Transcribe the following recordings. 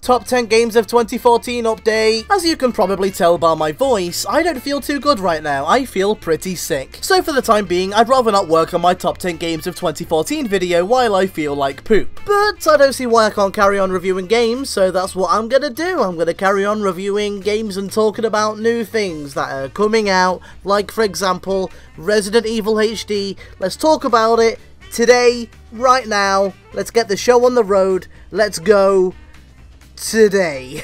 Top 10 Games of 2014 update. As you can probably tell by my voice, I don't feel too good right now. I feel pretty sick. So for the time being, I'd rather not work on my Top 10 Games of 2014 video while I feel like poop. But I don't see why I can't carry on reviewing games, so that's what I'm gonna do. I'm gonna carry on reviewing games and talking about new things that are coming out, like for example, Resident Evil HD. Let's talk about it today, right now. Let's get the show on the road. Let's go today.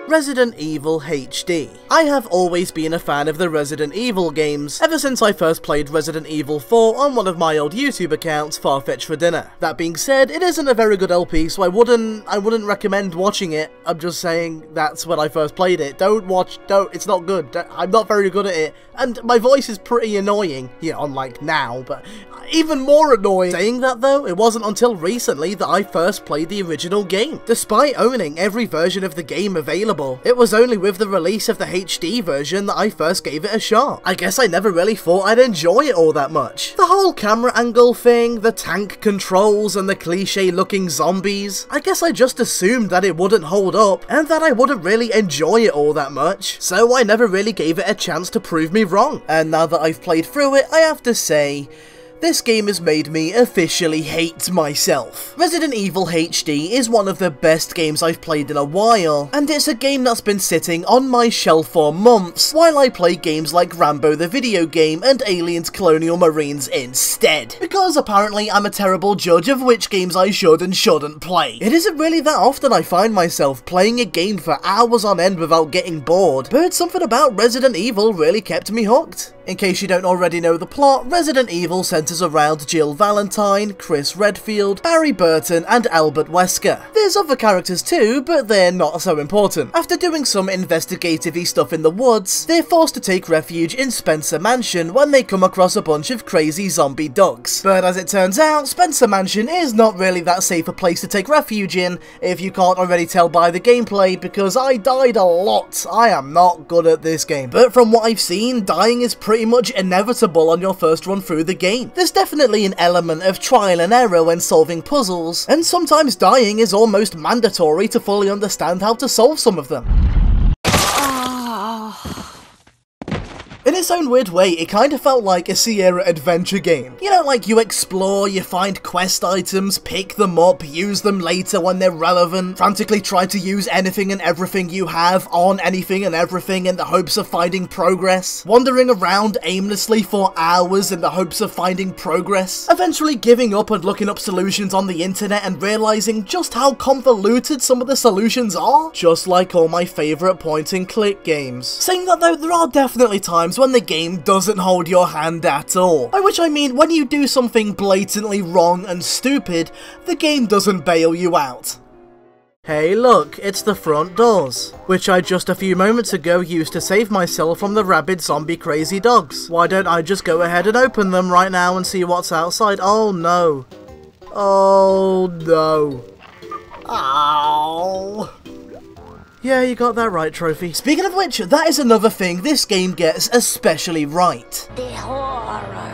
Resident Evil HD. I have always been a fan of the Resident Evil games, ever since I first played Resident Evil 4 on one of my old YouTube accounts, Farfetch'd for dinner. That being said, it isn't a very good LP, so I wouldn't recommend watching it. I'm just saying that's when I first played it. It's not good. I'm not very good at it, and my voice is pretty annoying, unlike now, but even more annoying. Saying that though, it wasn't until recently that I first played the original game. Despite owning every version of the game available, it was only with the release of the HD version that I first gave it a shot. I guess I never really thought I'd enjoy it all that much. The whole camera angle thing, the tank controls, and the cliche looking zombies, I guess I just assumed that it wouldn't hold up, and that I wouldn't really enjoy it all that much, so I never really gave it a chance to prove me wrong. And now that I've played through it, I have to say, this game has made me officially hate myself. Resident Evil HD is one of the best games I've played in a while, and it's a game that's been sitting on my shelf for months while I play games like Rambo the video game and Aliens Colonial Marines instead. Because apparently I'm a terrible judge of which games I should and shouldn't play. It isn't really that often I find myself playing a game for hours on end without getting bored, but something about Resident Evil really kept me hooked. In case you don't already know the plot, Resident Evil centers around Jill Valentine, Chris Redfield, Barry Burton, and Albert Wesker. There's other characters too, but they're not so important. After doing some investigative-y stuff in the woods, they're forced to take refuge in Spencer Mansion when they come across a bunch of crazy zombie dogs. But as it turns out, Spencer Mansion is not really that safe a place to take refuge in, if you can't already tell by the gameplay, because I died a lot. I am not good at this game. But from what I've seen, dying is pretty much inevitable on your first run through the game. There's definitely an element of trial and error when solving puzzles, and sometimes dying is almost mandatory to fully understand how to solve some of them. In its own weird way, it kind of felt like a Sierra adventure game. You know, like you explore, you find quest items, pick them up, use them later when they're relevant, frantically try to use anything and everything you have on anything and everything in the hopes of finding progress, wandering around aimlessly for hours in the hopes of finding progress, eventually giving up and looking up solutions on the internet and realizing just how convoluted some of the solutions are, just like all my favourite point-and-click games. Saying that though, there are definitely times when the game doesn't hold your hand at all. By which I mean, when you do something blatantly wrong and stupid, the game doesn't bail you out. Hey look, it's the front doors, which I just a few moments ago used to save myself from the rabid zombie crazy dogs. Why don't I just go ahead and open them right now and see what's outside? Oh no. Oh no. Ow. Yeah, you got that right, Trophy. Speaking of which, that is another thing this game gets especially right. The horror.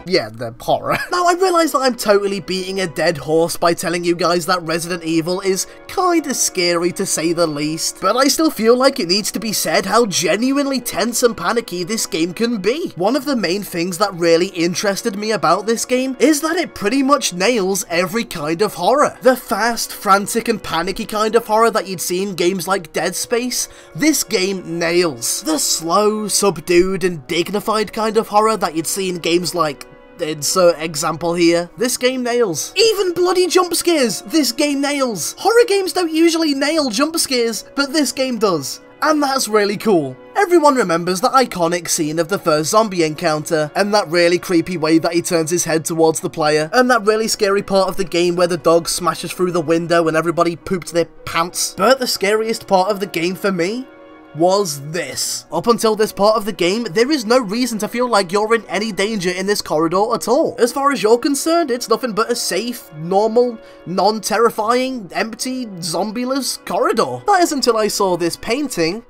Yeah, the horror. Now, I realise that I'm totally beating a dead horse by telling you guys that Resident Evil is kinda scary to say the least, but I still feel like it needs to be said how genuinely tense and panicky this game can be. One of the main things that really interested me about this game is that it pretty much nails every kind of horror. The fast, frantic, and panicky kind of horror that you'd see in games like Dead Space, this game nails. The slow, subdued, and dignified kind of horror that you'd see in games like insert example here, this game nails. Even bloody jump scares, this game nails. Horror games don't usually nail jump scares, but this game does. And that's really cool. Everyone remembers that iconic scene of the first zombie encounter, and that really creepy way that he turns his head towards the player, and that really scary part of the game where the dog smashes through the window and everybody pooped their pants. But the scariest part of the game for me was this. Up until this part of the game, there is no reason to feel like you're in any danger in this corridor at all. As far as you're concerned, it's nothing but a safe, normal, non-terrifying, empty, zombieless corridor. That is until I saw this painting,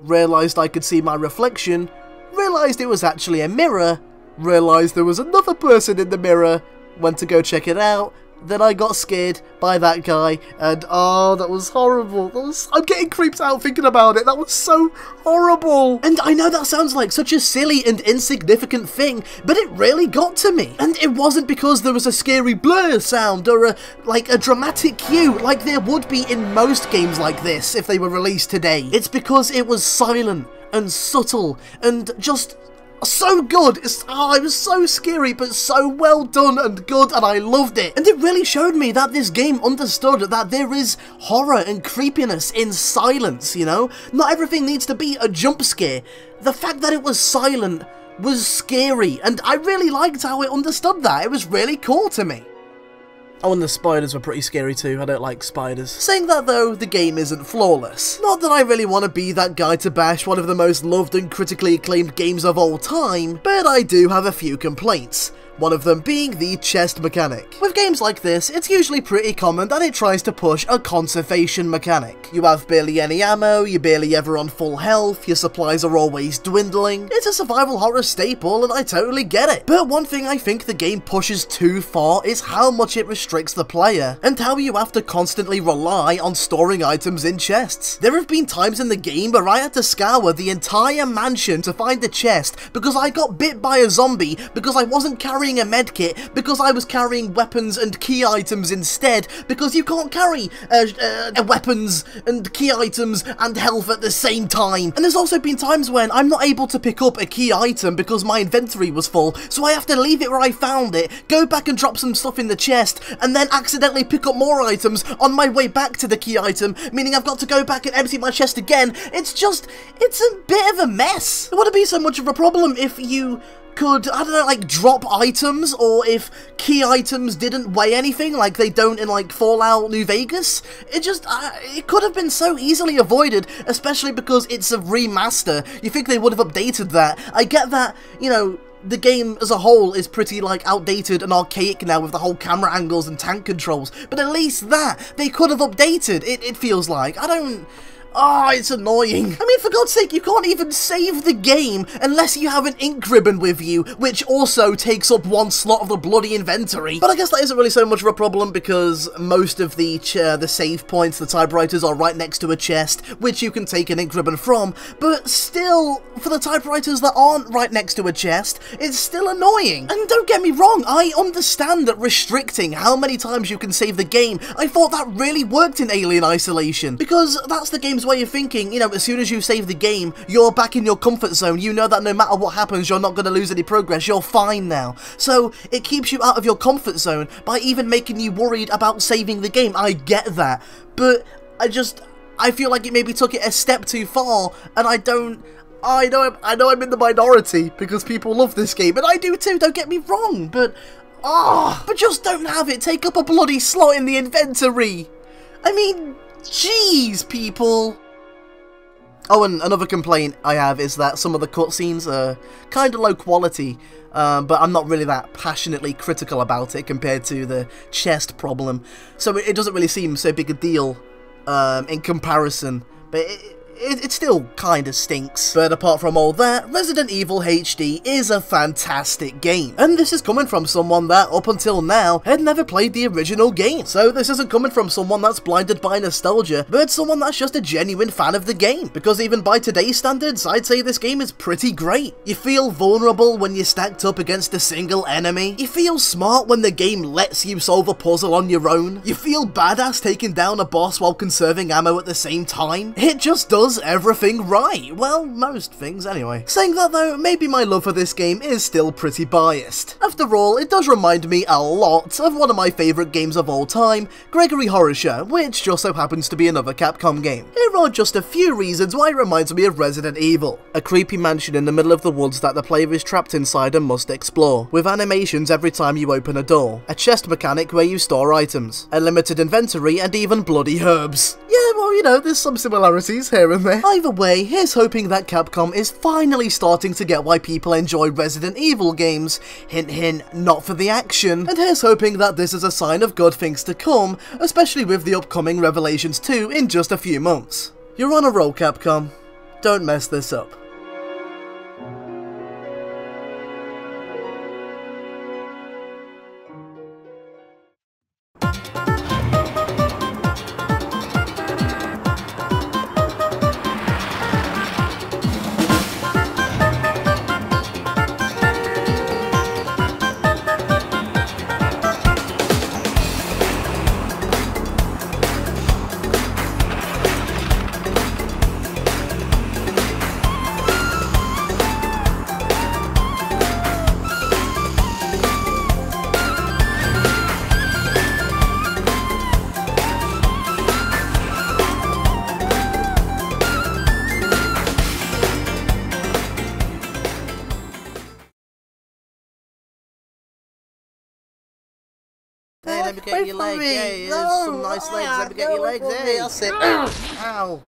realised I could see my reflection, realised it was actually a mirror, realised there was another person in the mirror, went to go check it out, then I got scared by that guy, and oh, that was horrible. I'm getting creeped out thinking about it. That was so horrible. And I know that sounds like such a silly and insignificant thing, but it really got to me. And it wasn't because there was a scary blur sound or a dramatic cue like there would be in most games like this if they were released today. It's because it was silent and subtle and just so good. It was so scary, but so well done and good, and I loved it. And it really showed me that this game understood that there is horror and creepiness in silence, you know? Not everything needs to be a jump scare. The fact that it was silent was scary, and I really liked how it understood that. It was really cool to me. Oh, and the spiders were pretty scary too. I don't like spiders. Saying that though, the game isn't flawless. Not that I really want to be that guy to bash one of the most loved and critically acclaimed games of all time, but I do have a few complaints. One of them being the chest mechanic. With games like this, it's usually pretty common that it tries to push a conservation mechanic. You have barely any ammo, you're barely ever on full health, your supplies are always dwindling. It's a survival horror staple and I totally get it. But one thing I think the game pushes too far is how much it restricts the player, and how you have to constantly rely on storing items in chests. There have been times in the game where I had to scour the entire mansion to find a chest because I got bit by a zombie, because I wasn't carrying a medkit, because I was carrying weapons and key items instead, because you can't carry weapons and key items and health at the same time. And there's also been times when I'm not able to pick up a key item because my inventory was full, so I have to leave it where I found it, go back and drop some stuff in the chest, and then accidentally pick up more items on my way back to the key item, meaning I've got to go back and empty my chest again. It's a bit of a mess. It wouldn't be so much of a problem if you could, I don't know, like drop items, or if key items didn't weigh anything like they don't in like Fallout New Vegas. It could have been so easily avoided, especially because it's a remaster. You think they would have updated that. I get that, you know, the game as a whole is pretty like outdated and archaic now with the whole camera angles and tank controls, but at least that they could have updated. It feels like. It's annoying. I mean, for God's sake, you can't even save the game unless you have an ink ribbon with you, which also takes up one slot of the bloody inventory. But I guess that isn't really so much of a problem because most of the save points, the typewriters, are right next to a chest, which you can take an ink ribbon from. But still, for the typewriters that aren't right next to a chest, it's still annoying. And don't get me wrong, I understand that restricting how many times you can save the game, I thought that really worked in Alien Isolation, because that's the game's way of thinking. You know, as soon as you save the game, you're back in your comfort zone. You know that no matter what happens, you're not going to lose any progress. You're fine now. So it keeps you out of your comfort zone by even making you worried about saving the game. I get that, but I feel like it maybe took it a step too far, and I know I'm in the minority because people love this game, and I do too, don't get me wrong, but just don't have it take up a bloody slot in the inventory. I mean, jeez, people. Oh, and another complaint I have is that some of the cutscenes are kind of low quality, but I'm not really that passionately critical about it compared to the chest problem, so it doesn't really seem so big a deal in comparison, but it still kinda stinks. But apart from all that, Resident Evil HD is a fantastic game. And this is coming from someone that, up until now, had never played the original game. So this isn't coming from someone that's blinded by nostalgia, but someone that's just a genuine fan of the game. Because even by today's standards, I'd say this game is pretty great. You feel vulnerable when you're stacked up against a single enemy. You feel smart when the game lets you solve a puzzle on your own. You feel badass taking down a boss while conserving ammo at the same time. It just does everything right. Well, most things anyway. Saying that though, maybe my love for this game is still pretty biased. After all, it does remind me a lot of one of my favourite games of all time, Gregory Horror Show, which just so happens to be another Capcom game. Here are just a few reasons why it reminds me of Resident Evil. A creepy mansion in the middle of the woods that the player is trapped inside and must explore, with animations every time you open a door, a chest mechanic where you store items, a limited inventory, and even bloody herbs. Yeah, well, you know, there's some similarities here here and there. Either way, here's hoping that Capcom is finally starting to get why people enjoy Resident Evil games. Hint hint, not for the action. And here's hoping that this is a sign of good things to come, especially with the upcoming Revelations 2 in just a few months. You're on a roll, Capcom. Don't mess this up. Hey, let me get your legs. Hey, there's some nice legs. Let me get your legs. Hey, I'll sit. Ow.